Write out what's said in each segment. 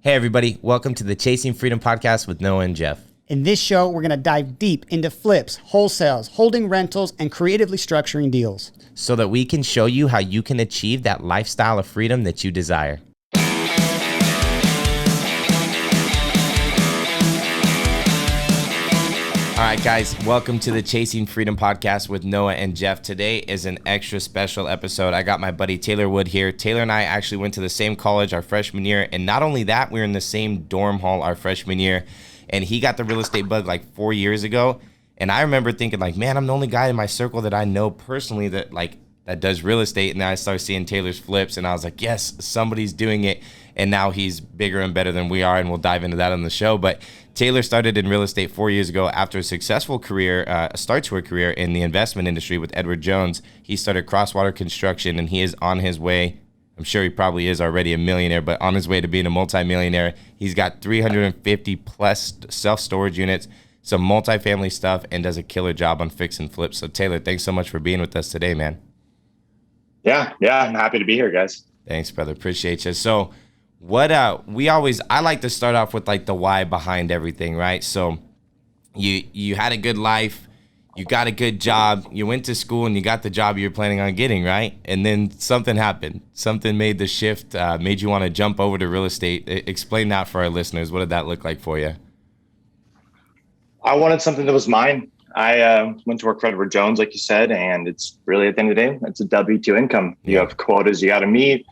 Hey everybody, welcome to the Chasing Freedom podcast with Noah and Jeff. In this show, we're going to dive deep into flips, wholesales, holding rentals, and creatively structuring deals, so that we can show you how you can achieve that lifestyle of freedom that you desire. All right, guys, welcome to the Chasing Freedom podcast with Noah and Jeff. Today is an extra special episode. I got my buddy Taylor Wood here. Taylor and I actually went to the same college our freshman year, and not only that, we were in the same dorm hall our freshman year, and he got the real estate bug like 4 years ago, and I remember thinking like, man, I'm the only guy in my circle that I know personally that does real estate, and then I started seeing Taylor's flips, and I was like, yes, somebody's doing it, and now he's bigger and better than we are, and we'll dive into that on the show. But Taylor started in real estate 4 years ago after a successful career, a start to a career in the investment industry with Edward Jones. He started Crosswater Construction, and he is on his way. I'm sure he probably is already a millionaire, but on his way to being a multimillionaire. He's got 350 plus self-storage units, some multifamily stuff, and does a killer job on fix and flips. So Taylor, thanks so much for being with us today, man. Yeah, I'm happy to be here, guys. Thanks, brother. Appreciate you. So I like to start off with like the why behind everything, right? So you had a good life, you got a good job, you went to school and you got the job you were planning on getting, right? And then something happened. Something made the shift, made you want to jump over to real estate. Explain that for our listeners. What did that look like for you? I wanted something that was mine. I went to work for Edward Jones, like you said, and it's really, at the end of the day, it's a W-2 income. You have quotas you got to meet.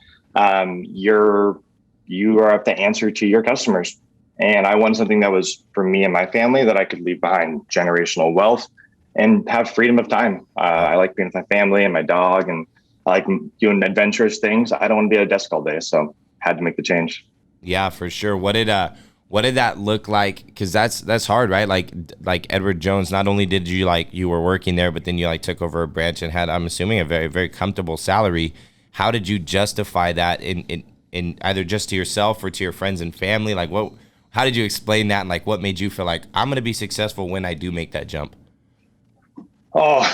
You have to answer to your customers. And I wanted something that was for me and my family that I could leave behind, generational wealth, and have freedom of time. I like being with my family and my dog, and I like doing adventurous things. I don't want to be at a desk all day, so had to make the change. Yeah, for sure. What did that look like? Because that's hard, right? Like Edward Jones, not only did you were working there, but then you took over a branch and had, I'm assuming, a very, very comfortable salary. How did you justify that in either just to yourself or to your friends and family? How did you explain that? And what made you feel like I'm going to be successful when I do make that jump? Oh,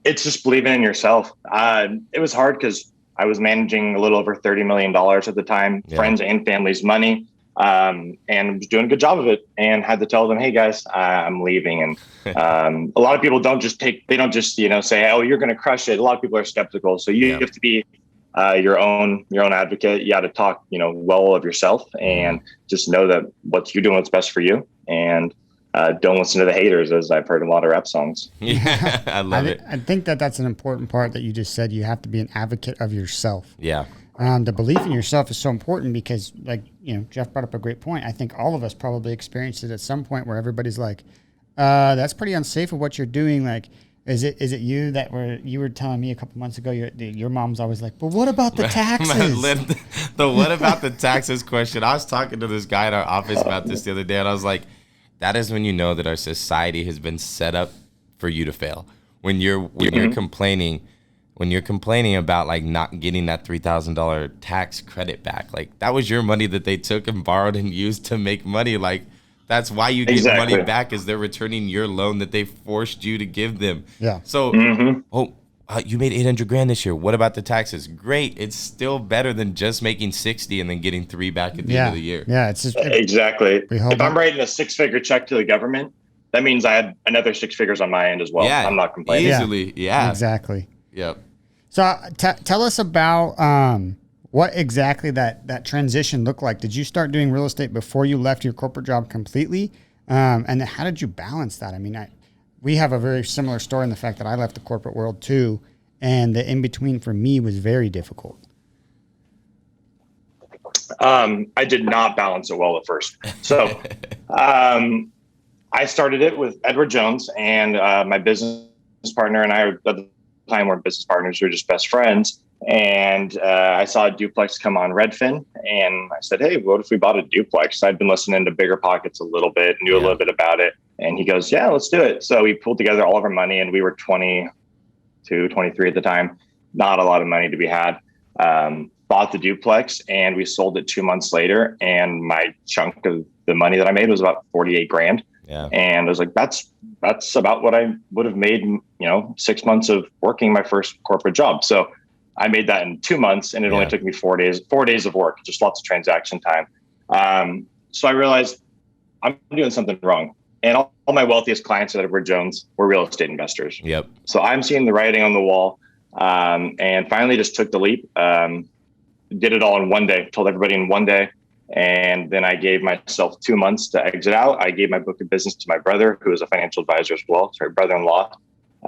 it's just believing in yourself. It was hard because I was managing a little over $30 million at the time, friends and family's money, and was doing a good job of it, and had to tell them, hey guys, I'm leaving. And a lot of people don't just say, oh, you're going to crush it. A lot of people are skeptical. So you have to be your own advocate. You got to talk, well of yourself, and just know that what you're doing what's best for you, and don't listen to the haters, as I've heard a lot of rap songs. Yeah, I love it. I think that's an important part that you just said. You have to be an advocate of yourself. Yeah. The belief in yourself is so important because, Jeff brought up a great point. I think all of us probably experienced it at some point where everybody's like, that's pretty unsafe of what you're doing. Is it you you were telling me a couple months ago, your mom's always like, but what about the taxes? The what about the taxes question. I was talking to this guy in our office about this the other day, and I was like, that is when you know that our society has been set up for you to fail. When you're complaining about not getting that $3,000 tax credit back, that was your money that they took and borrowed and used to make money. That's why you get money back, is they're returning your loan that they forced you to give them. Yeah. So, you made $800,000 this year. What about the taxes? Great. It's still better than just making 60 and then getting 3 back at the end of the year. Yeah. It's just, exactly. If I'm writing a 6-figure check to the government, that means I had another 6 figures on my end as well. Yeah, I'm not complaining. Easily. Yeah. Exactly. Yep. So tell us about what exactly that transition looked like. Did you start doing real estate before you left your corporate job completely? And how did you balance that? I mean, we have a very similar story in the fact that I left the corporate world too, and the in-between for me was very difficult. I did not balance it well at first. So I started it with Edward Jones, and my business partner and I at the time were business partners. We were just best friends. And I saw a duplex come on Redfin, and I said, hey, what if we bought a duplex? I'd been listening to Bigger Pockets a little bit, knew a little bit about it. And he goes, yeah, let's do it. So we pulled together all of our money, and we were 22, 23 at the time. Not a lot of money to be had. Bought the duplex, and we sold it 2 months later. And my chunk of the money that I made was about $48,000. Yeah. And I was like, that's about what I would have made, 6 months of working my first corporate job. So I made that in 2 months, and it only took me 4 days of work, just lots of transaction time. So I realized I'm doing something wrong. And all my wealthiest clients at Edward Jones were real estate investors. Yep. So I'm seeing the writing on the wall, and finally just took the leap. Did it all in one day, told everybody in one day. And then I gave myself 2 months to exit out. I gave my book of business to my brother, who is a financial advisor as well. Sorry, brother-in-law,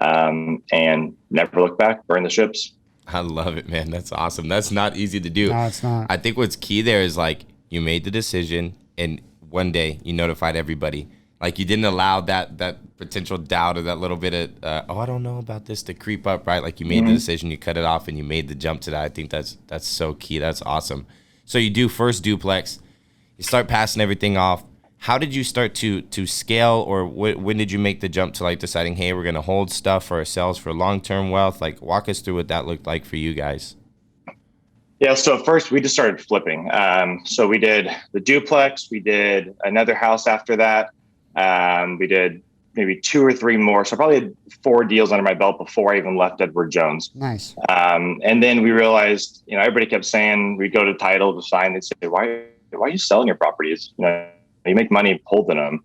and never looked back, burned the ships. I love it, man. That's awesome. That's not easy to do. No, it's not. I think what's key there is like you made the decision and one day you notified everybody. Like you didn't allow that potential doubt or that little bit of, I don't know about this to creep up, right? Like you made the decision, you cut it off and you made the jump to that. I think that's so key. That's awesome. So you do first duplex, you start passing everything off. How did you start to scale, or when did you make the jump to like deciding, hey, we're going to hold stuff for ourselves for long-term wealth? Like walk us through what that looked like for you guys. Yeah. So first we just started flipping. So we did the duplex, we did another house after that. We did maybe 2 or 3 more. So probably had 4 deals under my belt before I even left Edward Jones. Nice. And then we realized, everybody kept saying, we'd go to title to sign, they'd say, why are you selling your properties? You make money holding them.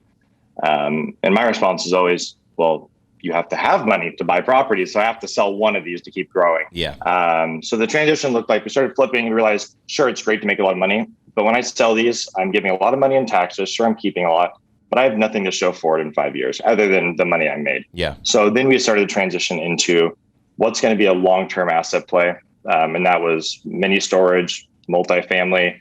And my response is always, well, you have to have money to buy properties. So I have to sell one of these to keep growing. Yeah. So the transition looked like we started flipping. We realized, sure, it's great to make a lot of money, but when I sell these, I'm giving a lot of money in taxes. Sure, I'm keeping a lot, but I have nothing to show for it in 5 years other than the money I made. Yeah. So then we started to transition into what's going to be a long-term asset play. And that was mini storage, multifamily,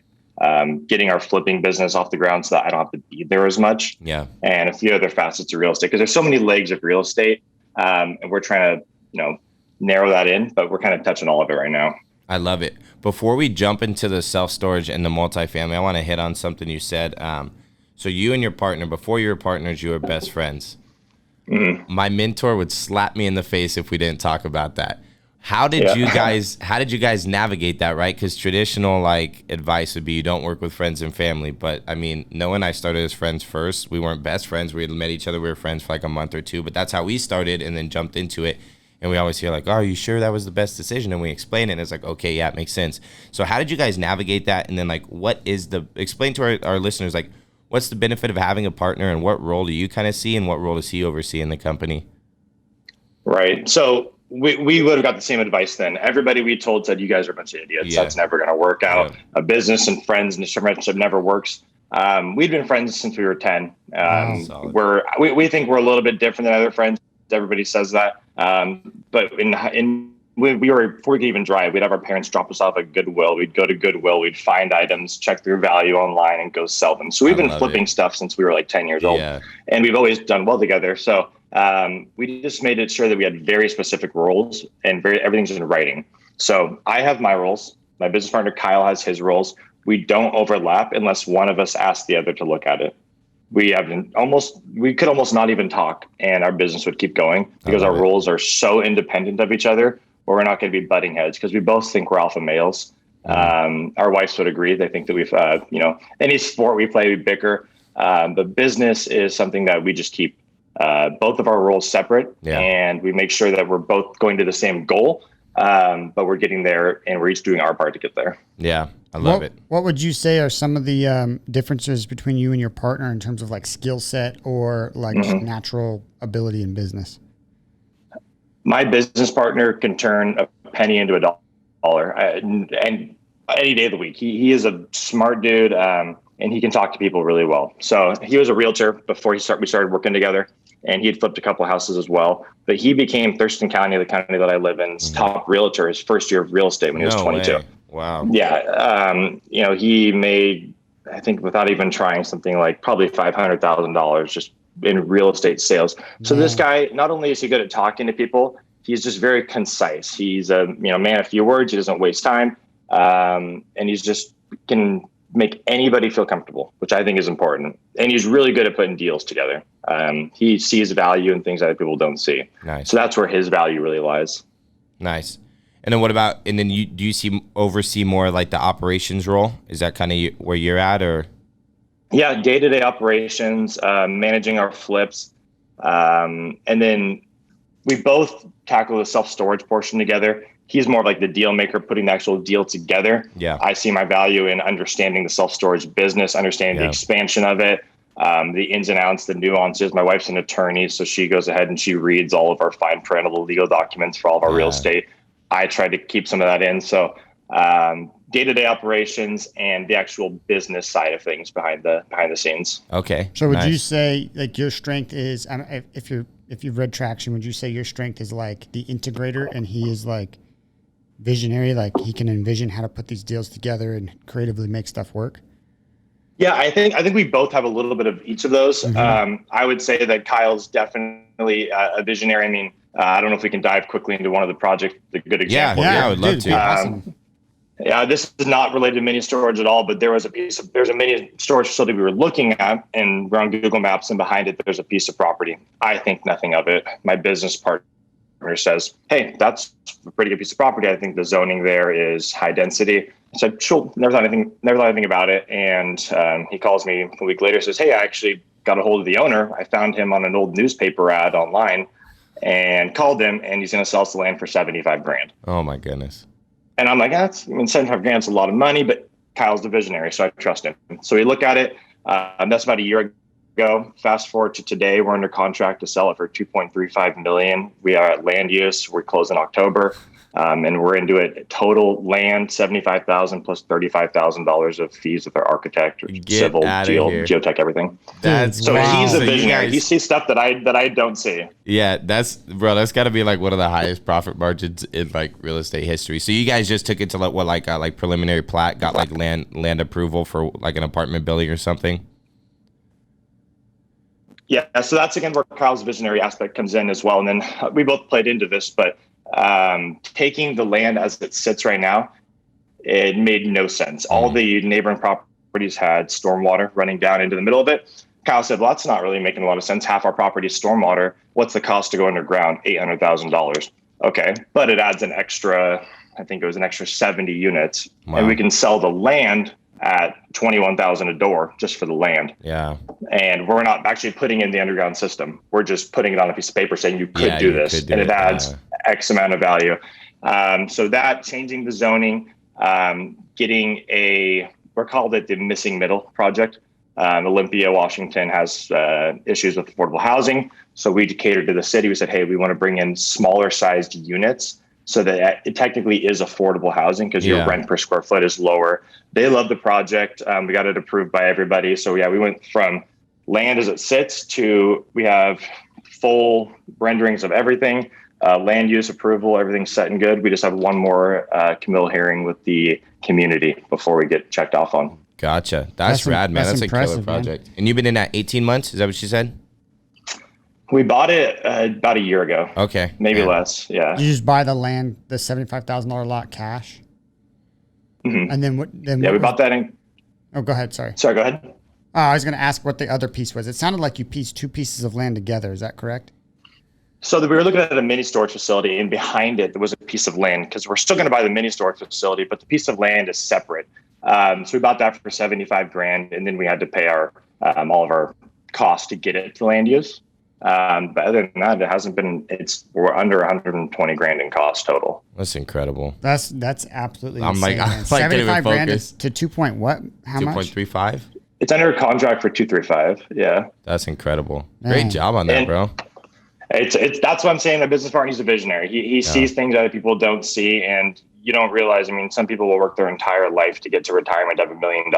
getting our flipping business off the ground so that I don't have to be there as much. Yeah. And a few other facets of real estate, because there's so many legs of real estate. And we're trying to, narrow that in, but we're kind of touching all of it right now. I love it. Before we jump into the self-storage and the multifamily, I want to hit on something you said. So you and your partner, before you were partners, you were best friends. Mm-hmm. My mentor would slap me in the face if we didn't talk about that. How did you guys navigate that, right? Because traditional like advice would be you don't work with friends and family. But I mean, Noah and I started as friends first. We weren't best friends. We had met each other. We were friends for like a month or 2, but that's how we started and then jumped into it. And we always hear like, oh, are you sure that was the best decision? And we explain it and it's like, okay, yeah, it makes sense. So how did you guys navigate that? And then like, explain to our listeners, like, what's the benefit of having a partner and what role do you kind of see and what role does he oversee in the company? Right. So we would have got the same advice then. Everybody we told said, you guys are a bunch of idiots. Yeah. That's never going to work out. Yeah. A business and friends and friendship never works. We've been friends since we were 10. We think we're a little bit different than other friends. Everybody says that. But we were, before we could even drive, we'd have our parents drop us off at Goodwill. We'd go to Goodwill, we'd find items, check their value online and go sell them. So we've been flipping stuff since we were like 10 years old, and we've always done well together. So we just made it sure that we had very specific roles and everything's in writing. So I have my roles. My business partner, Kyle, has his roles. We don't overlap unless one of us asks the other to look at it. We could almost not even talk and our business would keep going because our roles are so independent of each other, or we're not going to be butting heads because we both think we're alpha males. Our wives would agree. They think that we've, any sport we play, we bicker. But business is something that we just keep both of our roles separate, and we make sure that we're both going to the same goal, but we're getting there and we're each doing our part to get there. Yeah. I love it. What would you say are some of the differences between you and your partner in terms of like skill set or like just natural ability in business? My business partner can turn a penny into a dollar, and any day of the week. He is a smart dude, and he can talk to people really well. So he was a realtor before we started working together, and he had flipped a couple of houses as well. But he became Thurston County, the county that I live in, top realtor his first year of real estate when he was 22. Way. Wow. Yeah. He made, I think without even trying, something like probably $500,000 just in real estate sales. So this guy, not only is he good at talking to people, he's just very concise. He's a man of few words. He doesn't waste time. And he's just can make anybody feel comfortable, which I think is important. And he's really good at putting deals together. He sees value in things that other people don't see. Nice. So that's where his value really lies. Nice. And then what about, and then do you oversee more like the operations role? Is that kind of where you're at, or? Yeah, day-to-day operations, managing our flips. And then we both tackle the self-storage portion together. He's more of like the deal maker, putting the actual deal together. Yeah. I see my value in understanding the self-storage business, understanding the expansion of it, the ins and outs, the nuances. My wife's an attorney, so she goes ahead and she reads all of our fine print, all the legal documents for all of our real estate. I try to keep some of that in. So day-to-day operations and the actual business side of things behind the scenes. Okay. So would you say like your strength is, if you've read Traction, would you say your strength is like the integrator and he is like visionary, like he can envision how to put these deals together and creatively make stuff work? Yeah, I think we both have a little bit of each of those. I would say that Kyle's definitely a visionary. I mean, I don't know if we can dive quickly into one of the projects, the good example. Yeah, I would love to. Awesome. Yeah, this is not related to mini storage at all, but there's a mini storage facility we were looking at, and we're on Google Maps, and behind it, there's a piece of property. I think nothing of it. My business partner says, "Hey, that's a pretty good piece of property. I think the zoning there is high density." I said, "Sure." Never thought anything about it. And he calls me a week later, says, "Hey, I actually got a hold of the owner. I found him on an old newspaper ad online, and called him, and he's going to sell us the land for $75,000." Oh my goodness. And I'm like, $75,000 is a lot of money, but Kyle's the visionary, so I trust him. So we look at it. That's about a year ago. Fast forward to today, we're under contract to sell it for $2.35 million. We are at land use. We close in October, and we're into it. Total land $75,000 plus $35,000 of fees with our architect, civil, geotech, everything. So he's a visionary. He sees stuff that I don't see. Yeah, that's got to be like one of the highest profit margins in like real estate history. So you guys just took it to like preliminary plat, got like land approval for like an apartment building or something. Yeah, so that's again where Kyle's visionary aspect comes in as well. And then we both played into this, but taking the land as it sits right now, it made no sense. All the neighboring properties had stormwater running down into the middle of it. Kyle said, "Well, that's not really making a lot of sense. Half our property is stormwater. What's the cost to go underground? $800,000. Okay, but it adds an extra, I think it was an extra 70 units. Wow. And we can sell the land at $21,000 a door just for the land. Yeah. And we're not actually putting in the underground system. We're just putting it on a piece of paper saying you could do this, and it adds X amount of value. So that changing the zoning, getting we're called it the missing middle project. Olympia, Washington has issues with affordable housing. So we catered to the city. We said, hey, we want to bring in smaller sized units so that it technically is affordable housing because your rent per square foot is lower. They love the project. We got it approved by everybody. So yeah, we went from land as it sits to we have full renderings of everything, land use approval, everything's set and good. We just have one more Camille hearing with the community before we get checked off on. Gotcha. That's rad, man. That's a killer project. Man. And you've been in that 18 months? Is that what she said? We bought it about a year ago. Okay. Maybe less. Yeah. Did you just buy the land, the $75,000 lot cash? Mm-hmm. And then what? We bought that in. Oh, go ahead. Sorry, go ahead. I was going to ask what the other piece was. It sounded like you pieced two pieces of land together. Is that correct? So we were looking at a mini storage facility, and behind it, there was a piece of land because we're still going to buy the mini storage facility, but the piece of land is separate. So we bought that for $75,000, and then we had to pay our all of our costs to get it to land use. But other than that, it hasn't been. We're under $120,000 in cost total. That's incredible. That's absolutely. I'm insane, like $75,000 to 2 point what? How much? 2.35. It's under contract for $235. Yeah. That's incredible. Great job on that, bro. It's that's what I'm saying. My business partner, he's a visionary. He sees things other people don't see, and you don't realize. I mean, some people will work their entire life to get to retirement to have $1 million.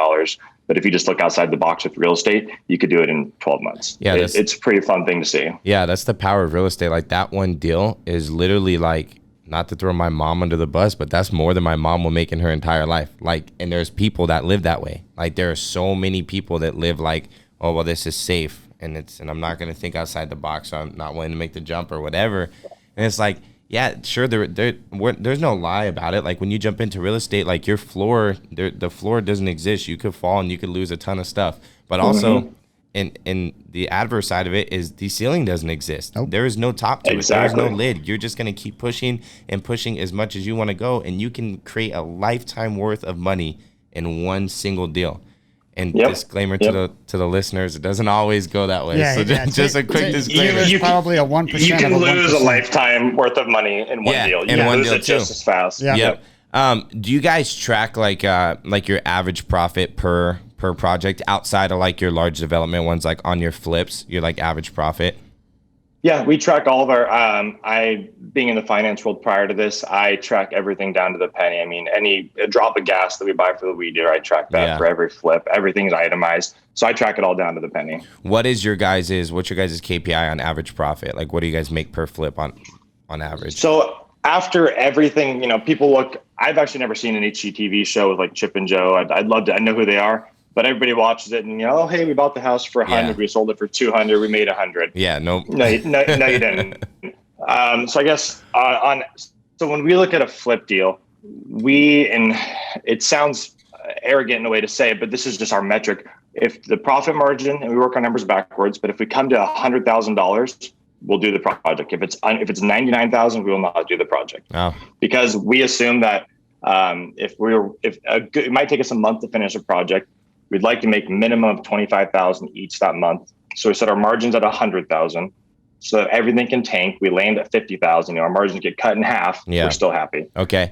But if you just look outside the box with real estate, you could do it in 12 months. Yeah, it's a pretty fun thing to see. Yeah, that's the power of real estate. Like that one deal is literally like, not to throw my mom under the bus, but that's more than my mom will make in her entire life. Like, and there's people that live that way. Like there are so many people that live like, oh, well, this is safe. And I'm not going to think outside the box. So I'm not willing to make the jump or whatever. And it's like, yeah, sure. There's no lie about it. Like when you jump into real estate, like your floor, the floor doesn't exist. You could fall and you could lose a ton of stuff. But also, in the adverse side of it is the ceiling doesn't exist. Nope. There is no top to it. There is no lid. You're just going to keep pushing and pushing as much as you want to go. And you can create a lifetime worth of money in one single deal. And disclaimer to the listeners, it doesn't always go that way. So just a quick disclaimer. You probably a 1%. You can lose a lifetime worth of money in one deal. You can lose it just as fast. Yep. Do you guys track like your average profit per project outside of like your large development ones, like on your flips, your like average profit? Yeah, we track all of our, I being in the finance world prior to this, I track everything down to the penny. I mean, a drop of gas that we buy for the weed eater, I track that for every flip. Everything's itemized. So I track it all down to the penny. What's your guys' KPI on average profit? Like what do you guys make per flip on average? So after everything, people look, I've actually never seen an HGTV show with like Chip and Joe. I'd love to, I know who they are. But everybody watches it and, oh, hey, we bought the house for 100. We sold it for 200. We made 100. Yeah, no, you didn't. So I guess so when we look at a flip deal, and it sounds arrogant in a way to say it, but this is just our metric. If the profit margin, and we work our numbers backwards, but if we come to $100,000, we'll do the project. If it's $99,000, we will not do the project. Oh. Because we assume that it might take us a month to finish a project. We'd like to make minimum of $25,000 each that month. So we set our margins at $100,000 so that everything can tank. We land at $50,000. Our margins get cut in half. We're still happy. Okay.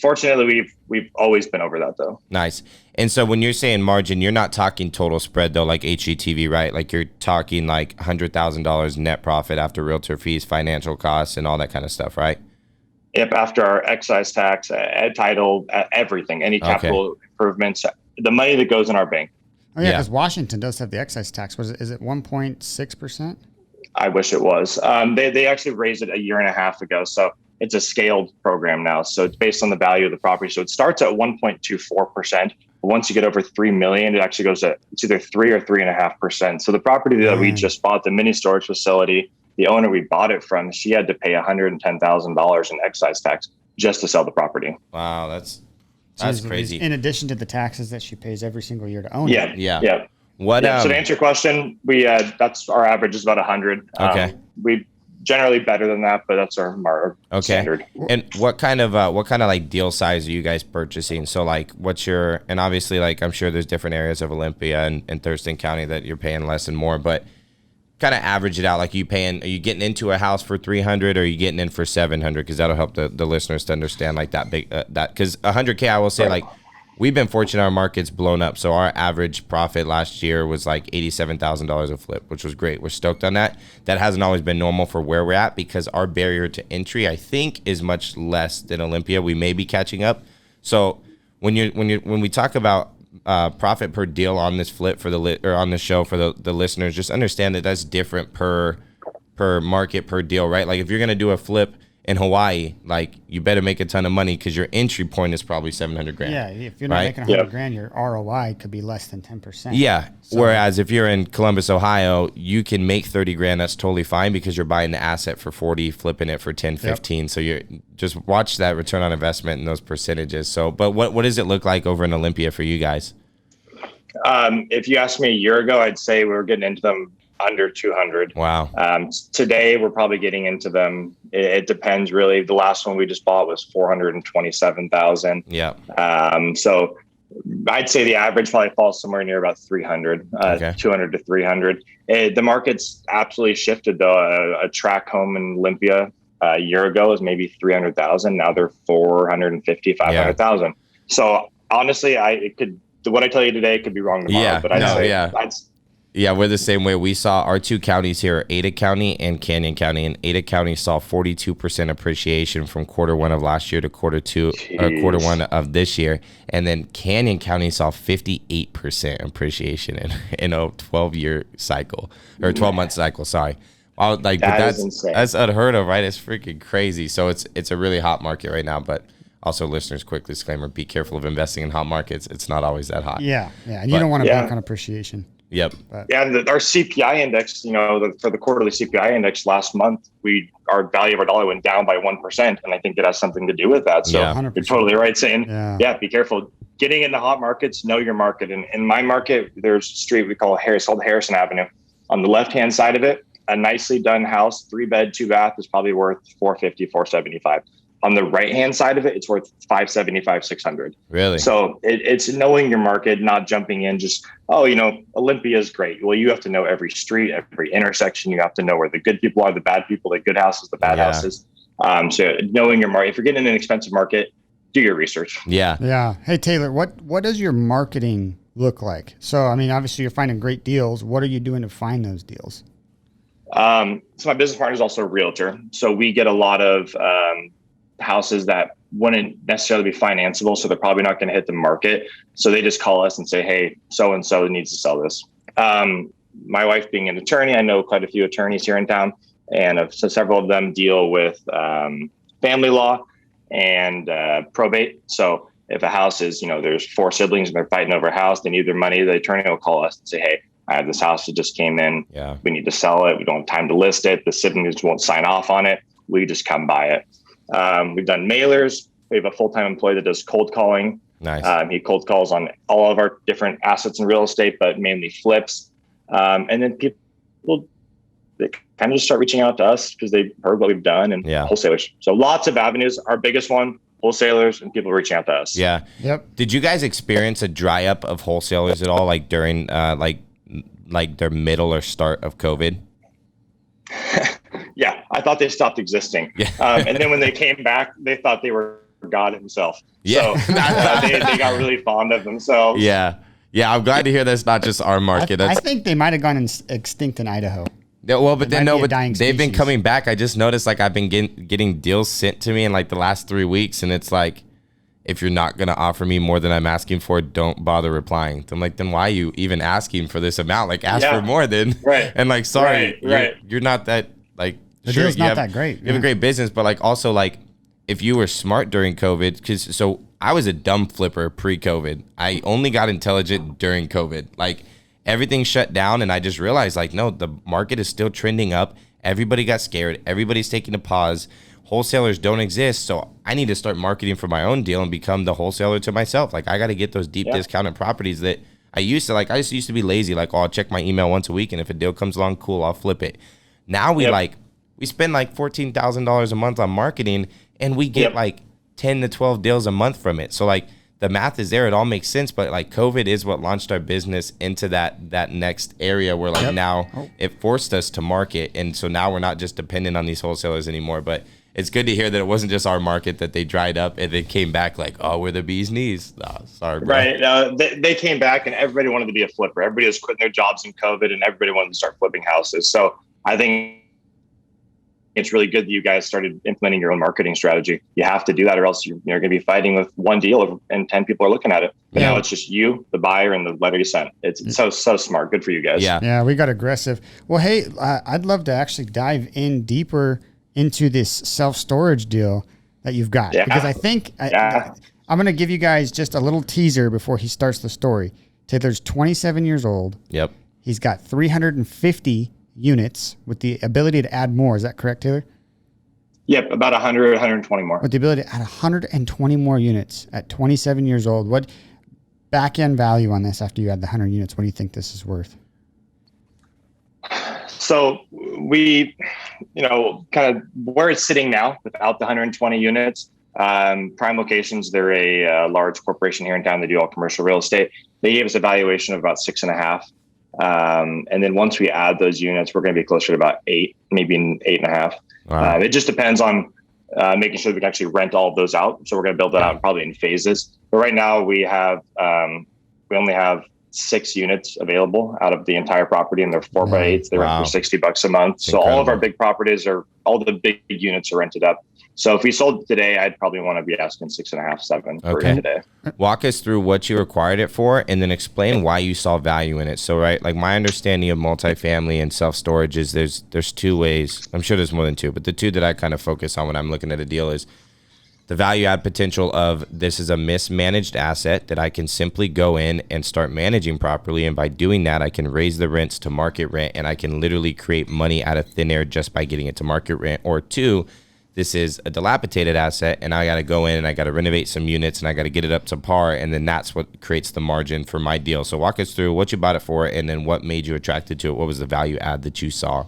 Fortunately, we've always been over that though. Nice. And so when you're saying margin, you're not talking total spread though, like HGTV, right? Like you're talking like $100,000 net profit after realtor fees, financial costs, and all that kind of stuff, right? Yep. After our excise tax, title, everything, any capital improvements. The money that goes in our bank. Oh yeah, because Washington does have the excise tax. Is it 1.6%? I wish it was. They actually raised it a year and a half ago, so it's a scaled program now. So it's based on the value of the property. So it starts at 1.24%. But once you get over 3 million, it actually goes to it's either 3 or 3.5%. So the property that we just bought, the mini storage facility, the owner we bought it from, she had to pay $110,000 in excise tax just to sell the property. Wow, that's crazy. In addition to the taxes that she pays every single year to own it. Yeah. What? So to answer your question, we that's our average is about 100. Okay. We generally better than that, but that's our standard. And what kind of like deal size are you guys purchasing? So like, and obviously like I'm sure there's different areas of Olympia and Thurston County that you're paying less and more, but kind of average it out. Like are you getting into a house for 300 or are you getting in for 700? Because that'll help the listeners to understand like that big, because 100K, I will say like we've been fortunate our market's blown up. So our average profit last year was like $87,000 a flip, which was great. We're stoked on that. That hasn't always been normal for where we're at because our barrier to entry, I think, is much less than Olympia. We may be catching up. So when we talk about profit per deal on this flip on the show for the listeners, just understand that that's different per market per deal, right? Like if you're gonna do a flip in Hawaii, like you better make a ton of money because your entry point is probably $700,000. Yeah, if you're not making $100,000, your ROI could be less than 10%. Yeah. So, whereas if you're in Columbus, Ohio, you can make $30,000. That's totally fine because you're buying the asset for 40, flipping it for 10, 15. So you're just watch that return on investment and those percentages. So, but what does it look like over in Olympia for you guys? If you asked me a year ago, I'd say we were getting into them under 200. Wow. Today we're probably getting into them. It depends really. The last one we just bought was 427,000. Yeah. So I'd say the average probably falls somewhere near about 300, 200 to 300. The market's absolutely shifted though. A track home in Olympia a year ago was maybe 300,000. Now they're 450, 500,000. So honestly, what I tell you today could be wrong tomorrow, but Yeah, we're the same way. We saw our two counties here, Ada County and Canyon County, and Ada County saw 42% appreciation from quarter 1 of last year to quarter 1 of this year, and then Canyon County saw 58% appreciation in a 12-year cycle or 12-month cycle. Sorry, that's unheard of, right? It's freaking crazy. So it's a really hot market right now, but. Also, listeners, quick disclaimer, be careful of investing in hot markets. It's not always that hot. Yeah. And you don't want to bank on appreciation. Yep. And our CPI index, for the quarterly CPI index last month, our value of our dollar went down by 1%. And I think it has something to do with that. So you're totally right saying, be careful. Getting into hot markets, know your market. And in my market, there's a street we call Harrison Avenue. On the left-hand side of it, a nicely done house, 3-bed, 2-bath is probably worth $450, $475. On the right-hand side of it, it's worth 575, 600. Really? So it's knowing your market, not jumping in just, Olympia is great. Well, you have to know every street, every intersection. You have to know where the good people are, the bad people, the good houses, the bad houses. So knowing your market, if you're getting in an expensive market, do your research. Yeah. Yeah. Hey, Taylor, what does your marketing look like? So, I mean, obviously you're finding great deals. What are you doing to find those deals? So my business partner is also a realtor. So we get a lot of houses that wouldn't necessarily be financeable. So they're probably not going to hit the market. So they just call us and say, hey, so-and-so needs to sell this. My wife being an attorney, I know quite a few attorneys here in town, and so several of them deal with family law and probate. So if a house is, there's 4 siblings and they're fighting over a house, they need their money, the attorney will call us and say, hey, I have this house that just came in. Yeah. We need to sell it. We don't have time to list it. The siblings won't sign off on it. We just come buy it. We've done mailers. We have a full-time employee that does cold calling. Nice. He cold calls on all of our different assets in real estate, but mainly flips. And then people, they kind of just start reaching out to us because they've heard what we've done, and wholesalers. So lots of avenues. Our biggest one, wholesalers, and people reaching out to us. Yeah. Yep. Did you guys experience a dry up of wholesalers at all, like during like their middle or start of COVID? Yeah, I thought they stopped existing. Yeah. And then when they came back, they thought they were God himself. Yeah. So they got really fond of themselves. Yeah. Yeah, I'm glad to hear that's not just our market. I think they might have gone extinct in Idaho. Yeah, well, but then but they've been species. coming back. I just noticed like I've been getting deals sent to me in like the last 3 weeks, and it's like, if you're not gonna offer me more than I'm asking for, don't bother replying. I'm like, then why are you even asking for this amount? Like, ask for more then. Right. And like, sorry, you're not that like. The sure, deal's not that great. You have a great business, but like also like, if you were smart during COVID, because so I was a dumb flipper pre-COVID. I only got intelligent during COVID. Like, everything shut down, and I just realized like, no, the market is still trending up. Everybody got scared. Everybody's taking a pause. Wholesalers don't exist, so I need to start marketing for my own deal and become the wholesaler to myself. Like, I got to get those deep discounted properties that I used to like. I just used to be lazy. Like, oh, I'll check my email once a week, and if a deal comes along, cool, I'll flip it. Now we spend like $14,000 a month on marketing, and we get like 10 to 12 deals a month from it. So like, the math is there. It all makes sense. But like, COVID is what launched our business into that next area where like now it forced us to market. And so now we're not just dependent on these wholesalers anymore. But it's good to hear that it wasn't just our market that they dried up and they came back like, oh, we're the bee's knees. Oh, sorry, bro. Right. They came back and everybody wanted to be a flipper. Everybody was quitting their jobs in COVID and everybody wanted to start flipping houses. So I think it's really good that you guys started implementing your own marketing strategy. You have to do that, or else you're going to be fighting with one deal and 10 people are looking at it. But now it's just you, the buyer, and the letter you sent. It's so smart. Good for you guys. Yeah, we got aggressive. Well, hey, I'd love to actually dive in deeper into this self-storage deal that you've got. Because I think I'm going to give you guys just a little teaser before he starts the story. Taylor's 27 years old. Yep. He's got 350 units with the ability to add more. Is that correct, Taylor? Yep, about 100, 120 more. With the ability to add 120 more units at 27 years old. What back-end value on this after you add the 100 units? What do you think this is worth? So we, kind of where it's sitting now without the 120 units, Prime Locations, they're a large corporation here in town. They do all commercial real estate. They gave us a valuation of about 6.5. And then once we add those units, we're going to be closer to about 8, maybe 8.5. Wow. It just depends on making sure we can actually rent all of those out. So we're going to build that out probably in phases. But right now we only have 6 units available out of the entire property, and they're 4x8s. They rent for $60 a month. So all of our big properties all the big units are rented up. So if we sold today, I'd probably want to be asking 6.5, 7 for it today. Walk us through what you acquired it for, and then explain why you saw value in it. So, right, like my understanding of multifamily and self-storage is there's 2 ways. I'm sure there's more than 2, but the 2 that I kind of focus on when I'm looking at a deal is the value add potential of this is a mismanaged asset that I can simply go in and start managing properly. And by doing that, I can raise the rents to market rent, and I can literally create money out of thin air just by getting it to market rent. Or 2, this is a dilapidated asset, and I got to go in and I got to renovate some units and I got to get it up to par. And then that's what creates the margin for my deal. So walk us through what you bought it for, and then what made you attracted to it. What was the value add that you saw?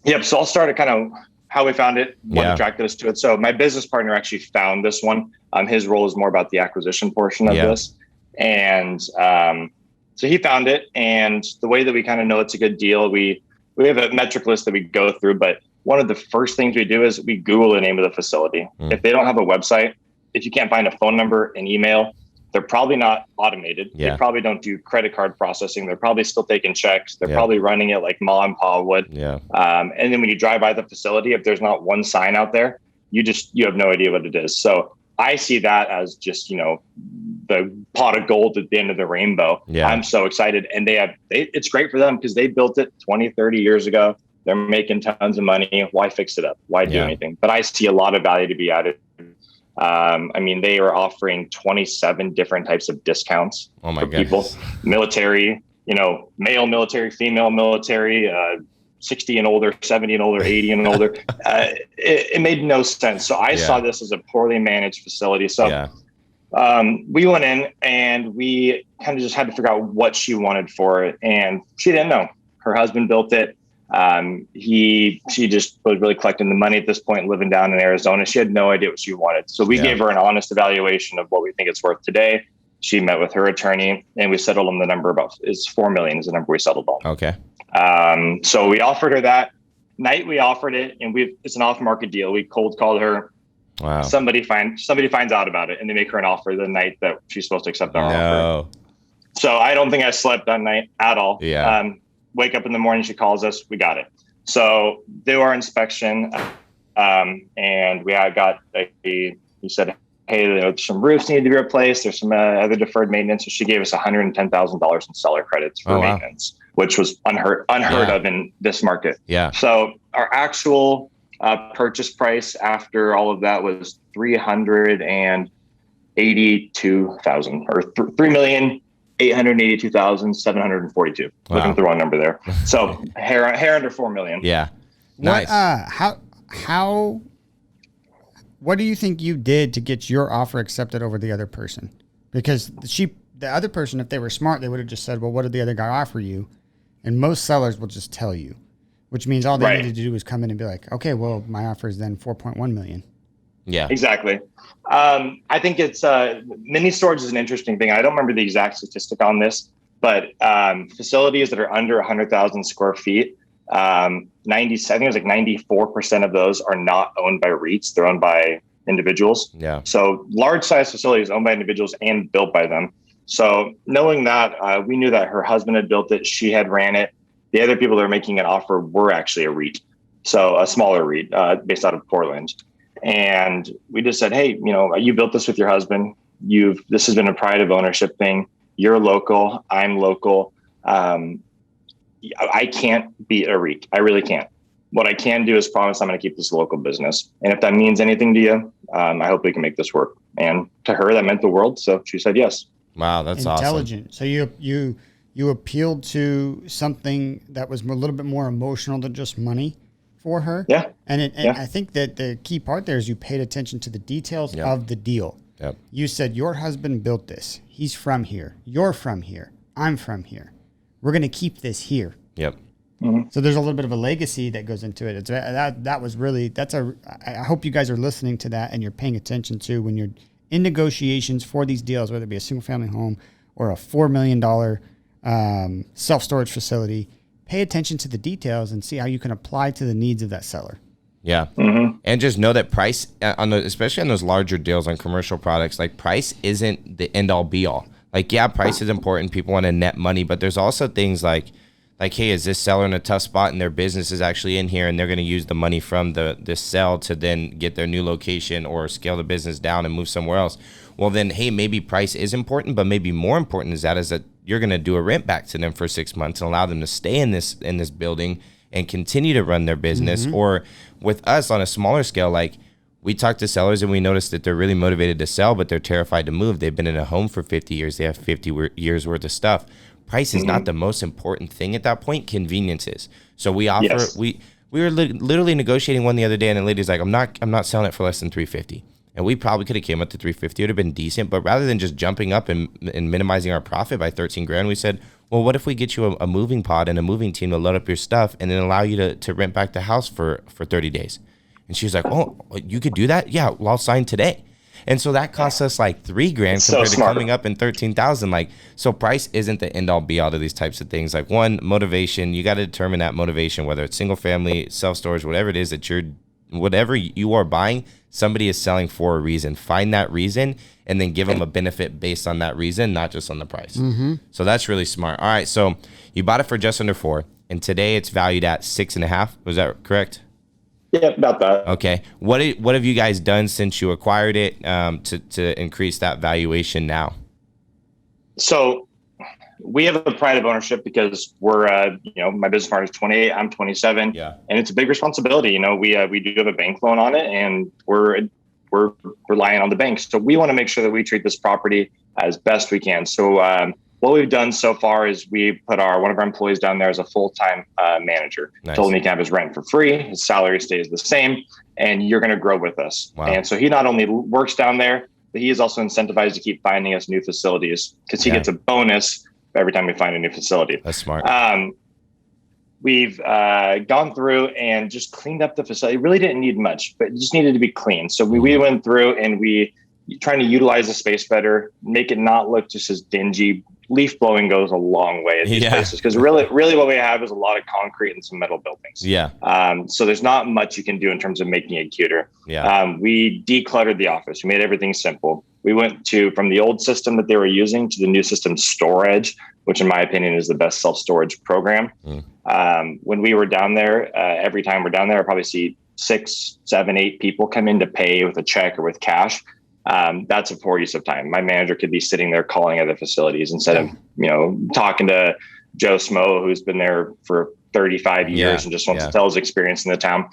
Yep. So I'll start at kind of how we found it, what attracted us to it. So my business partner actually found this one. His role is more about the acquisition portion of this. And so he found it. And the way that we kind of know it's a good deal, we have a metric list that we go through, but one of the first things we do is we Google the name of the facility. If they don't have a website, if you can't find a phone number, an email, they're probably not automated. They probably don't do credit card processing. They're probably still taking checks. They're probably running it like Ma and Pa would. And then when you drive by the facility, if there's not one sign out there, you have no idea what it is. So I see that as just, the pot of gold at the end of the rainbow. I'm so excited. And it's great for them because they built it 20, 30 years ago. They're making tons of money. Why fix it up? Why do anything? But I see a lot of value to be added. They were offering 27 different types of discounts for people. Military, male military, female military, 60 and older, 70 and older, 80 and older. It made no sense. So I saw this as a poorly managed facility. So we went in and we kind of just had to figure out what she wanted for it. And she didn't know. Her husband built it. She just was really collecting the money at this point, living down in Arizona. She had no idea what she wanted. So we gave her an honest evaluation of what we think it's worth today. She met with her attorney and we settled on the number is $4 million is the number we settled on. Okay. So we offered her that night. We offered it and it's an off market deal. We cold called her. Wow. Somebody finds out about it and they make her an offer the night that she's supposed to accept our offer. So I don't think I slept that night at all. Wake up in the morning, she calls us, we got it. So do our inspection. And we he said, hey, some roofs need to be replaced. There's some other deferred maintenance. So she gave us $110,000 in seller credits for maintenance, which was unheard of in this market. So our actual purchase price after all of that was $382,000 or $3,882,742. Looking at the wrong number there. So hair under $4 million. Nice. What do you think you did to get your offer accepted over the other person? Because the other person, if they were smart, they would have just said, well, what did the other guy offer you? And most sellers will just tell you, which means all they needed to do was come in and be like, okay, well, my offer is then 4.1 million. Exactly. I think it's mini storage is an interesting thing. I don't remember the exact statistic on this, but facilities that are under 100,000 square feet, I think it was like 94% of those are not owned by REITs. They're owned by individuals. So large size facilities owned by individuals and built by them. So knowing that, we knew that her husband had built it. She had ran it. The other people that were making an offer were actually a REIT. So a smaller REIT based out of Portland. And we just said, hey, you built this with your husband. This has been a pride of ownership thing. You're local. I'm local. I can't beat a REIT. I really can't. What I can do is promise I'm going to keep this local business. And if that means anything to you, I hope we can make this work. And to her, that meant the world. So she said yes. Wow, that's intelligent. Awesome. So you appealed to something that was a little bit more emotional than just money for her. And I think that the key part there is you paid attention to the details of the deal. You said your husband built this. He's from here. You're from here. I'm from here. We're going to keep this here. So there's a little bit of a legacy that goes into it. I hope you guys are listening to that and you're paying attention to when you're in negotiations for these deals, whether it be a single family home or a $4 million self-storage facility. Pay attention to the details and see how you can apply to the needs of that seller. And just know that price, especially on those larger deals on commercial products, like price isn't the end all be all. Like, price is important. People want to net money, but there's also things like, hey, is this seller in a tough spot and their business is actually in here and they're going to use the money from this sell to then get their new location or scale the business down and move somewhere else. Well, then, hey, maybe price is important, but maybe more important is that you're going to do a rent back to them for 6 months and allow them to stay in this building and continue to run their business. Or with us on a smaller scale, like we talk to sellers and we notice that they're really motivated to sell, but they're terrified to move. They've been in a home for 50 years. They have 50 years worth of stuff. Price is not the most important thing at that point. Convenience is. So we offer, we were literally negotiating one the other day and the lady's like, I'm not selling it for less than $350. And we probably could have came up to $350. It would have been decent. But rather than just jumping up and minimizing our profit by $13,000, we said, well, what if we get you a moving pod and a moving team to load up your stuff and then allow you to rent back the house for 30 days? And she was like, oh, you could do that? Yeah, well, I'll sign today. And so that costs us like $3,000 compared to coming up in 13,000. Like, so price isn't the end all be all to these types of things. Like, one, motivation, you got to determine that motivation, whether it's single family, self-storage, whatever it is that whatever you are buying, somebody is selling for a reason. Find that reason and then give them a benefit based on that reason, not just on the price. So that's really smart. All right. So you bought it for just under 4, and today it's valued at 6.5. Was that correct? Yeah, about that. Okay. What have you guys done since you acquired it to increase that valuation now? So we have a pride of ownership because we're, my business partner is 28, I'm 27. Yeah. And it's a big responsibility. We do have a bank loan on it, and we're relying on the bank. So we want to make sure that we treat this property as best we can. So what we've done so far is we put one of our employees down there as a full-time manager. Nice. Told him he can have his rent for free. His salary stays the same, and you're going to grow with us. Wow. And so he not only works down there, but he is also incentivized to keep finding us new facilities because he gets a bonus every time we find a new facility. That's smart. We've gone through and just cleaned up the facility. It really didn't need much, but it just needed to be clean. So we went through and we trying to utilize the space better, make it not look just as dingy. Leaf blowing goes a long way at these places because really what we have is a lot of concrete and some metal buildings. Yeah. So there's not much you can do in terms of making it cuter. Yeah. We decluttered the office. We made everything simple. We went from the old system that they were using to the new system, Storage, which in my opinion is the best self-storage program. When we were down there, every time we're down there, I probably see 6, 7, 8 people come in to pay with a check or with cash. That's a poor use of time. My manager could be sitting there calling other facilities instead of, talking to Joe Smo, who's been there for 35 years and just wants to tell his experience in the town.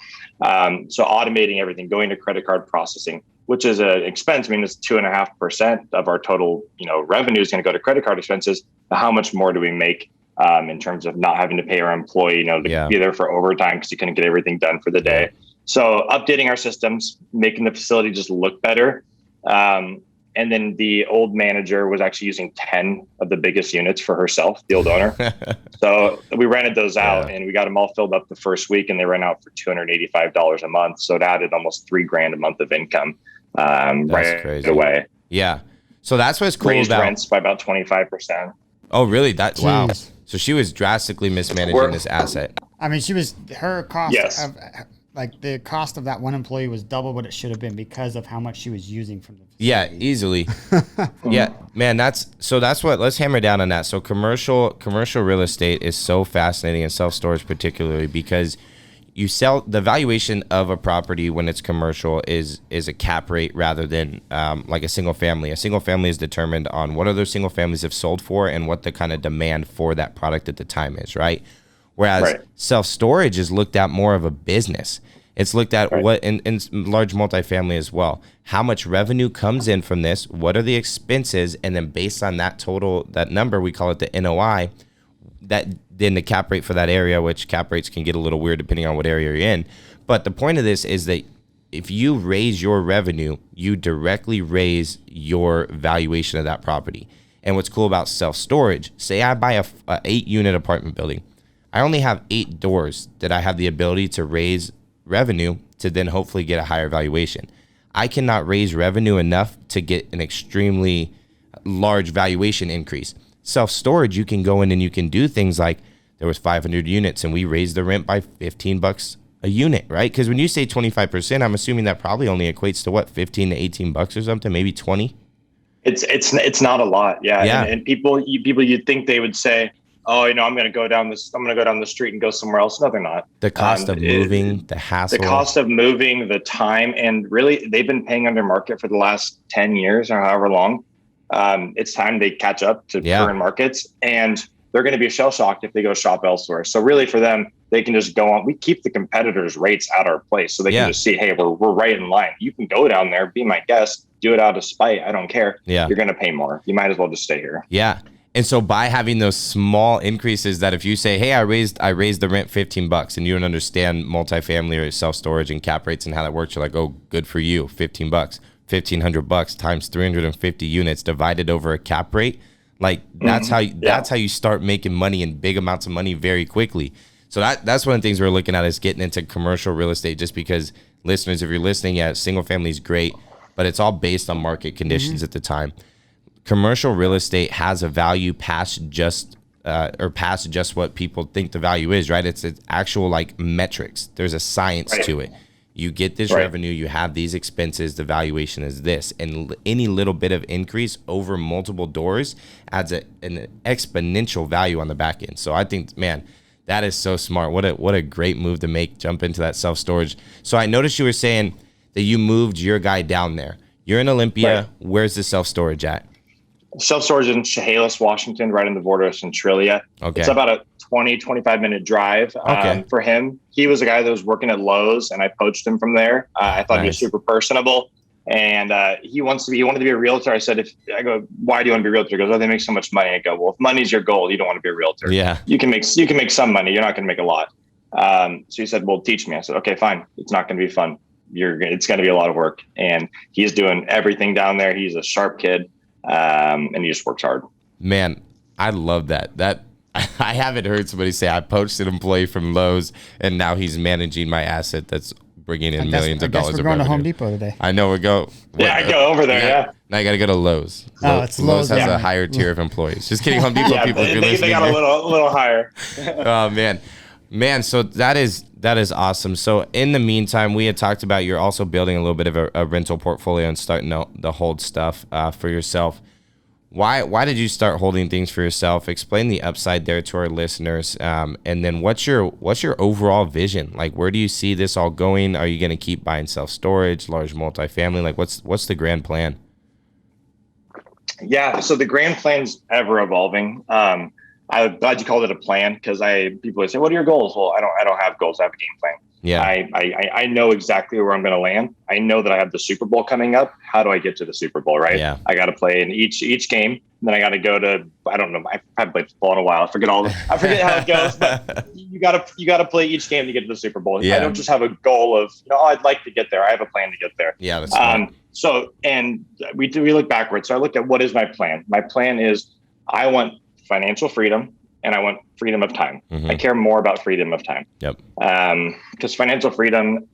So automating everything, going to credit card processing, which is an expense. I mean, it's 2.5% of our total, revenue is going to go to credit card expenses. But how much more do we make in terms of not having to pay our employee, to be there for overtime because you couldn't get everything done for the day. So updating our systems, making the facility just look better. And then the old manager was actually using 10 of the biggest units for herself, the old owner. So we rented those out and we got them all filled up the first week, and they ran out for $285 a month. So it added almost $3,000 a month of income right crazy. Away. Yeah. So that's what's cool Raised about rents by about 25%. Oh, really? Wow. Jeez. So she was drastically mismanaging this asset. I mean, her cost of the cost of that one employee was double what it should have been because of how much she was using from the facility. Yeah, easily. Yeah, man, let's hammer down on that. So commercial real estate is so fascinating, and self-storage particularly, because you sell the valuation of a property when it's commercial is a cap rate rather than like a single family. A single family is determined on what other single families have sold for and what the kind of demand for that product at the time is, right? Whereas self-storage is looked at more of a business. It's looked at what in large multifamily as well. How much revenue comes in from this? What are the expenses? And then based on that number, we call it the NOI, then the cap rate for that area, which cap rates can get a little weird depending on what area you're in. But the point of this is that if you raise your revenue, you directly raise your valuation of that property. And what's cool about self-storage, say I buy a 8-unit apartment building. I only have 8 doors that I have the ability to raise revenue to then hopefully get a higher valuation. I cannot raise revenue enough to get an extremely large valuation increase. Self-storage, you can go in and you can do things like there was 500 units and we raised the rent by $15 a unit, right? Because when you say 25%, I'm assuming that probably only equates to what, $15 to $18 or something, maybe 20. It's not a lot, yeah. And people you'd think they would say, oh, I'm going to go down the street and go somewhere else. No, they're not. The cost of moving, the hassle. The cost of moving, the time, and really they've been paying under market for the last 10 years or however long. It's time they catch up to current markets, and they're going to be shell shocked if they go shop elsewhere. So really for them, they can just go on. We keep the competitors' rates at our place so they can just see, hey, we're right in line. You can go down there, be my guest, do it out of spite. I don't care. Yeah. You're going to pay more. You might as well just stay here. Yeah. And so by having those small increases that if you say, hey, I raised the rent $15 and you don't understand multifamily or self-storage and cap rates and how that works, you're like, oh, good for you, $15, $1,500 times 350 units divided over a cap rate. Like that's how you start making money in big amounts of money very quickly. So that's one of the things we're looking at is getting into commercial real estate, just because listeners, if you're listening, yeah, single family is great, but it's all based on market conditions at the time. Commercial real estate has a value past just what people think the value is, right? It's actual like metrics. There's a science to it. You get this revenue, you have these expenses, the valuation is this, and any little bit of increase over multiple doors adds an exponential value on the back end. So I think, man, that is so smart. What a great move to make, jump into that self-storage. So I noticed you were saying that you moved your guy down there. You're in Olympia. Right. Where's the self-storage at? Self-storage in Chehalis, Washington, right on the border of Centralia. Okay. It's about a 25-minute drive for him. He was a guy that was working at Lowe's, and I poached him from there. I thought he was super personable, and he wanted to be a realtor. I said, why do you want to be a realtor? He goes, oh, they make so much money. I go, well, if money's your goal, you don't want to be a realtor. Yeah. You can make some money. You're not going to make a lot. So he said, well, teach me. I said, okay, fine. It's not going to be fun. It's going to be a lot of work. And he's doing everything down there. He's a sharp kid. And he just works hard. Man, I love that. I haven't heard somebody say I poached an employee from Lowe's and now he's managing my asset that's bringing in millions of dollars of revenue. We're going to Home Depot today. I know I go over there. Yeah. Now you got to go to Lowe's. It's Lowe's has a higher tier of employees. Just kidding, Home Depot people. They got a little higher. Oh man. So that is awesome. So in the meantime, we had talked about you're also building a little bit of a rental portfolio and starting to hold stuff for yourself. Why did you start holding things for yourself? Explain the upside there to our listeners. And then what's your overall vision? Like, where do you see this all going? Are you going to keep buying self-storage, large multifamily? Like, what's the grand plan? Yeah. So the grand plan's ever evolving. I'm glad you called it a plan, because people say, what are your goals? Well, I don't have goals. I have a game plan. Yeah. I know exactly where I'm going to land. I know that I have the Super Bowl coming up. How do I get to the Super Bowl? Right. Yeah. I got to play in each game. And then I got to go to, I don't know. I haven't played football in a while. I forget how it goes, but you got to play each game to get to the Super Bowl. Yeah. I don't just have a goal of, I'd like to get there. I have a plan to get there. Yeah. That's smart. So, and we look backwards. So I look at, what is my plan? My plan is, I want financial freedom, and I want freedom of time. Mm-hmm. I care more about freedom of time. Yep. Because financial freedom,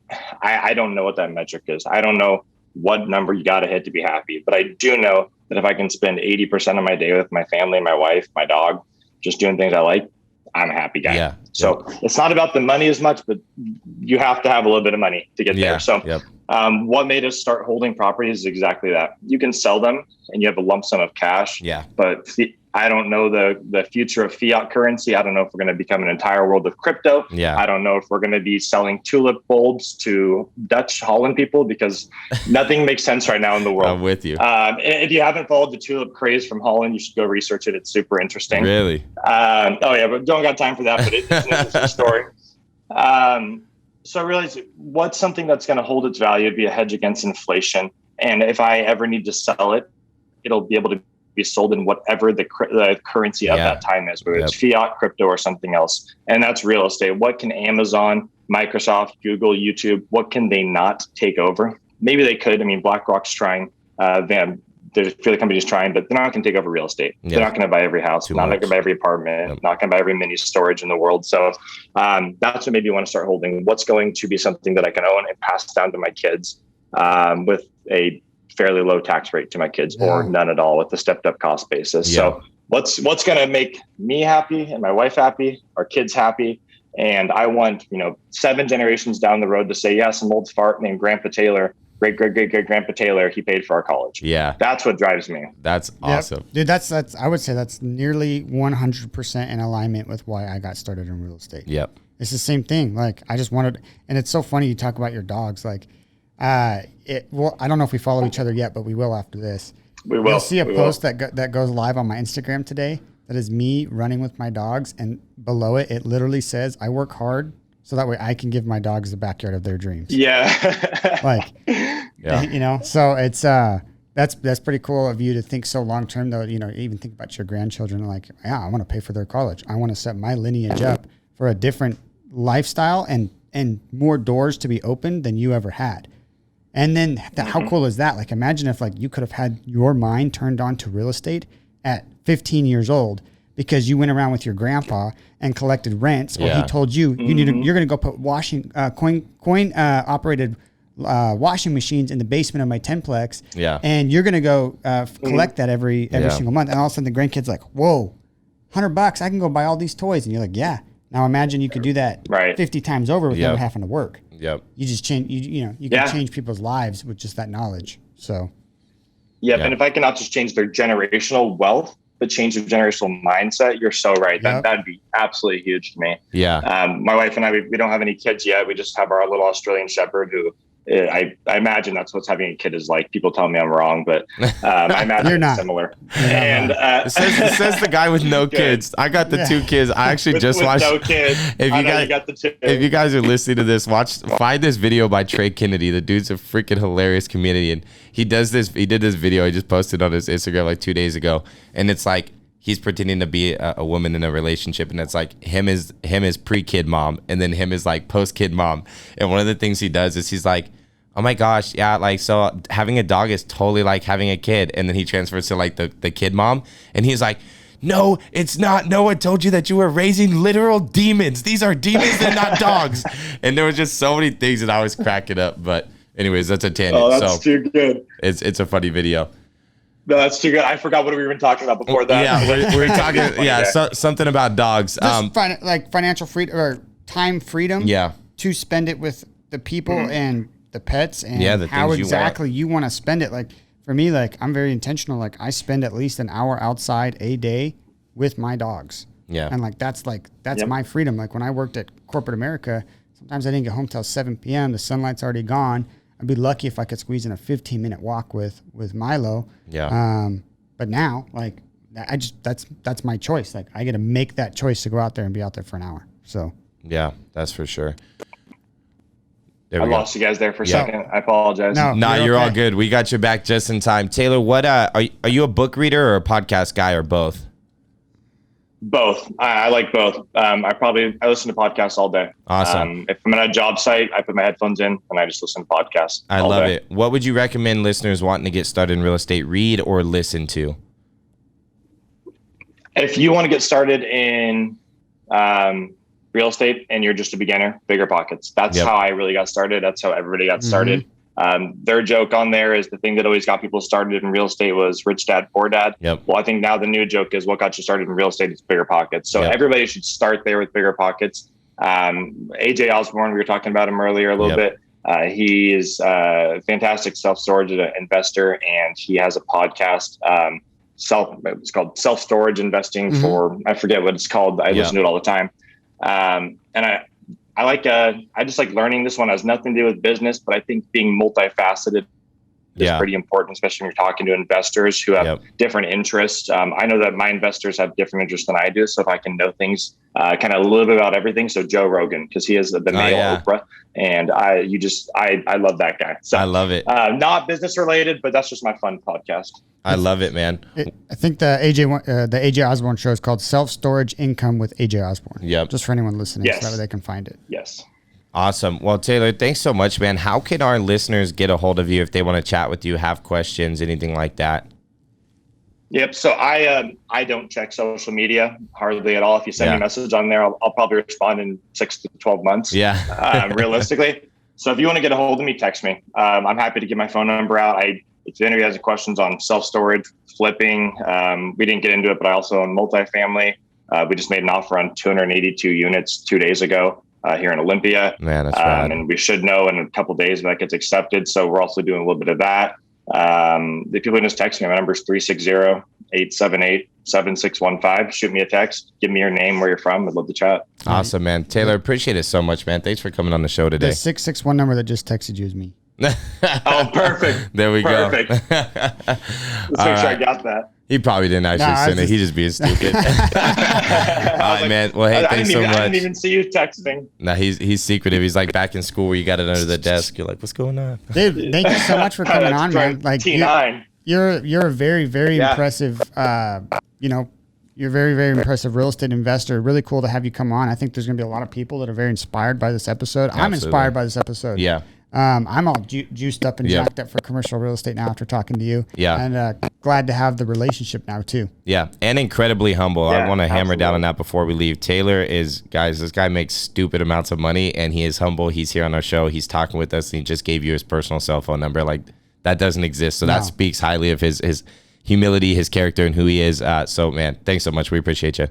I don't know what that metric is. I don't know what number you got to hit to be happy. But I do know that if I can spend 80% of my day with my family, my wife, my dog, just doing things I like, I'm a happy guy. Yeah. So It's not about the money as much, but you have to have a little bit of money to get there. So what made us start holding properties is exactly that. You can sell them and you have a lump sum of cash. Yeah. But I don't know the future of fiat currency. I don't know if we're going to become an entire world of crypto. Yeah. I don't know if we're going to be selling tulip bulbs to Dutch Holland people, because nothing makes sense right now in the world. I'm with you. If you haven't followed the tulip craze from Holland, you should go research it. It's super interesting. Really? But don't got time for that, but it's an interesting story. So I realized, what's something that's going to hold its value, be a hedge against inflation. And if I ever need to sell it, it'll be able to be sold in whatever the currency of that time is, whether it's fiat, crypto, or something else. And that's real estate. What can Amazon, Microsoft, Google, YouTube, what can they not take over? Maybe they could. I mean, BlackRock's trying. There's a few other companies trying, but they're not going to take over real estate. Yeah. They're not going to buy every house, not going to buy every apartment, not going to buy every mini storage in the world. So that's what made me want to start holding. What's going to be something that I can own and pass down to my kids with a fairly low tax rate to my kids, or none at all with the stepped up cost basis. So what's going to make me happy and my wife happy, our kids happy. And I want, 7 generations down the road to say, yeah, some old fart named Grandpa Taylor, great Grandpa Taylor, he paid for our college. Yeah. That's what drives me. That's awesome. Dude, that's I would say that's nearly 100% in alignment with why I got started in real estate. Yep. It's the same thing. Like, I just wanted, and it's so funny you talk about your dogs. Like, I don't know if we follow each other yet, but we will after this. We will. You'll see a post that goes live on my Instagram today. That is me running with my dogs, and below it literally says, "I work hard so that way I can give my dogs the backyard of their dreams." Yeah. So it's that's pretty cool of you to think so long term, though. Even think about your grandchildren. Like, yeah, I want to pay for their college. I want to set my lineage up for a different lifestyle and more doors to be opened than you ever had. And then how cool is that? Like, imagine if you could have had your mind turned on to real estate at 15 years old because you went around with your grandpa and collected rents, or he told you you're going to go put coin operated washing machines in the basement of my 10-plex. Yeah. And you're going to go collect that every Yeah. single month. And all of a sudden the grandkid's like, whoa, $100, I can go buy all these toys. And you're like, yeah. Now imagine you could do that 50 times over without Yep. having to work. Yep. You just change, you can change people's lives with just that knowledge. So. Yep. And if I can not just change their generational wealth, but change their generational mindset, you're so right. Yep. That'd be absolutely huge to me. Yeah. My wife and I, we don't have any kids yet. We just have our little Australian Shepherd who I imagine that's what's having a kid is like. People tell me I'm wrong, but I imagine it's similar. And it says the guy with no kids. I got the 2 kids. I actually just watched. No kids. If you guys, you got the 2. If you guys are listening to this, find this video by Trey Kennedy. The dude's a freaking hilarious comedian. He did this video. He just posted on his Instagram like 2 days ago, and it's like he's pretending to be a woman in a relationship, and it's like him is pre-kid mom, and then him is like post-kid mom. And one of the things he does is he's like, oh my gosh, yeah, like, so having a dog is totally like having a kid. And then he transfers to like the kid mom, and he's like, no, it's not. No one told you that you were raising literal demons. These are demons and not dogs. And there was just so many things that I was cracking up. But anyways, that's a tangent. Oh, that's too good. It's a funny video. No, that's too good. I forgot what we were even talking about before that. Yeah, we were talking, something about dogs. Like financial freedom or time freedom. Yeah. To spend it with the people and the pets and the how things exactly you want to spend it. Like for me, like I'm very intentional. Like I spend at least an hour outside a day with my dogs. Yeah. And like that's my freedom. Like when I worked at corporate America, sometimes I didn't get home till 7 p.m. The sunlight's already gone. I'd be lucky if I could squeeze in a 15-minute walk with Milo. Yeah. But now, like that's my choice. Like I get to make that choice to go out there and be out there for an hour. So yeah, that's for sure. I lost you guys there for a second. I apologize. No, you're all good. We got your back just in time. Taylor, what are you a book reader or a podcast guy or both? Both. I like both. I listen to podcasts all day. Awesome. If I'm at a job site, I put my headphones in and I just listen to podcasts. I love it. What would you recommend listeners wanting to get started in real estate read or listen to? If you want to get started in real estate and you're just a beginner, Bigger Pockets. That's how I really got started. That's how everybody got started. Their joke on there is the thing that always got people started in real estate was Rich Dad, Poor Dad. Yep. Well, I think now the new joke is what got you started in real estate is Bigger Pockets. So everybody should start there with Bigger Pockets. AJ Osborne, we were talking about him earlier a little bit. He is a fantastic self-storage investor, and he has a podcast. It's called Self-Storage Investing for, I forget what it's called. I listen to it all the time. And I just like learning. This one has nothing to do with business, but I think being multifaceted is pretty important, especially when you're talking to investors who have different interests. I know that my investors have different interests than I do. So if I can know things, kind of a little bit about everything. So Joe Rogan, because he is the male Oprah, and I love that guy. So I love it. Not business related, but that's just my fun podcast. I love it, man. I think the AJ Osborne show is called Self-Storage Income with AJ Osborne. Yep. Just for anyone listening, so that way they can find it. Yes. Awesome. Well, Taylor, thanks so much, man. How can our listeners get a hold of you if they want to chat with you, have questions, anything like that? Yep. So I don't check social media hardly at all. If you send me a message on there, I'll probably respond in 6 to 12 months. Yeah. Realistically. So if you want to get a hold of me, text me. I'm happy to give my phone number out. If anybody has any questions on self-storage, flipping, we didn't get into it, but I also own multifamily. We just made an offer on 282 units 2 days ago here in Olympia. Man, that's rad. And we should know in a couple of days when that gets accepted. So we're also doing a little bit of that. The people can just text me. My number is 360-878-7615. Shoot me a text. Give me your name, where you're from. I'd love to chat. Awesome, man. Taylor, appreciate it so much, man. Thanks for coming on the show today. The 661 number that just texted you is me. Oh, perfect. There we go. Let's make sure I got that. He probably didn't actually send it. He just being stupid. All right, man. Well, hey, thanks so much. I didn't even see you texting. Nah, he's secretive. He's like back in school where you got it under the desk. You're like, what's going on? Dude, thank you so much for coming on, man. Like T9. You're a very, very impressive, you're a very, very impressive real estate investor. Really cool to have you come on. I think there's going to be a lot of people that are very inspired by this episode. Absolutely. I'm inspired by this episode. Yeah. I'm all juiced up and jacked up for commercial real estate now after talking to you. Yeah. And glad to have the relationship now too. Yeah, and incredibly humble. Yeah, I want to hammer down on absolutely. that before we leave. Taylor is, guys, this guy makes stupid amounts of money, and he is humble. He's here on our show. He's talking with us, and he just gave you his personal cell phone number. Like, that doesn't exist. So that No. speaks highly of his humility, his character, and who he is. So, man, thanks so much. We appreciate you.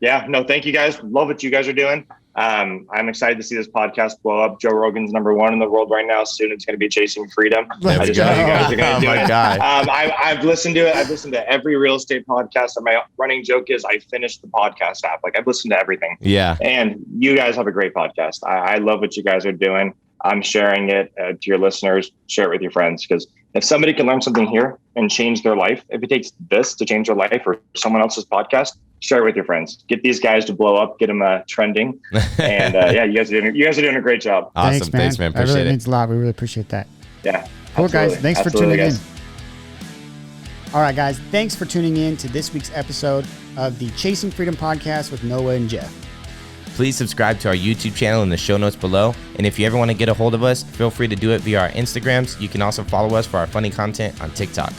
Yeah, no, thank you guys. Love what you guys are doing. I'm excited to see this podcast blow up. Joe Rogan's #1 in the world right now. Soon it's going to be Chasing Freedom. Let's I just go. know you guys are going to do my it. God. I've listened to it. I've listened to every real estate podcast. And my running joke is I finished the podcast app. Like, I've listened to everything. Yeah. And you guys have a great podcast. I love what you guys are doing. I'm sharing it to your listeners. Share it with your friends, because if somebody can learn something here and change their life, if it takes this to change their life or someone else's podcast, share it with your friends. Get these guys to blow up. Get them trending. And yeah, you guys are doing a great job. Awesome. Thanks, man. That Appreciate really it. means a lot. We really appreciate that. Yeah. Cool, guys. absolutely. Thanks for Absolutely, tuning guys. in. All right, guys. Thanks for tuning in to this week's episode of the Chasing Freedom podcast with Noah and Jeff. Please subscribe to our YouTube channel in the show notes below. And if you ever want to get a hold of us, feel free to do it via our Instagrams. You can also follow us for our funny content on TikTok.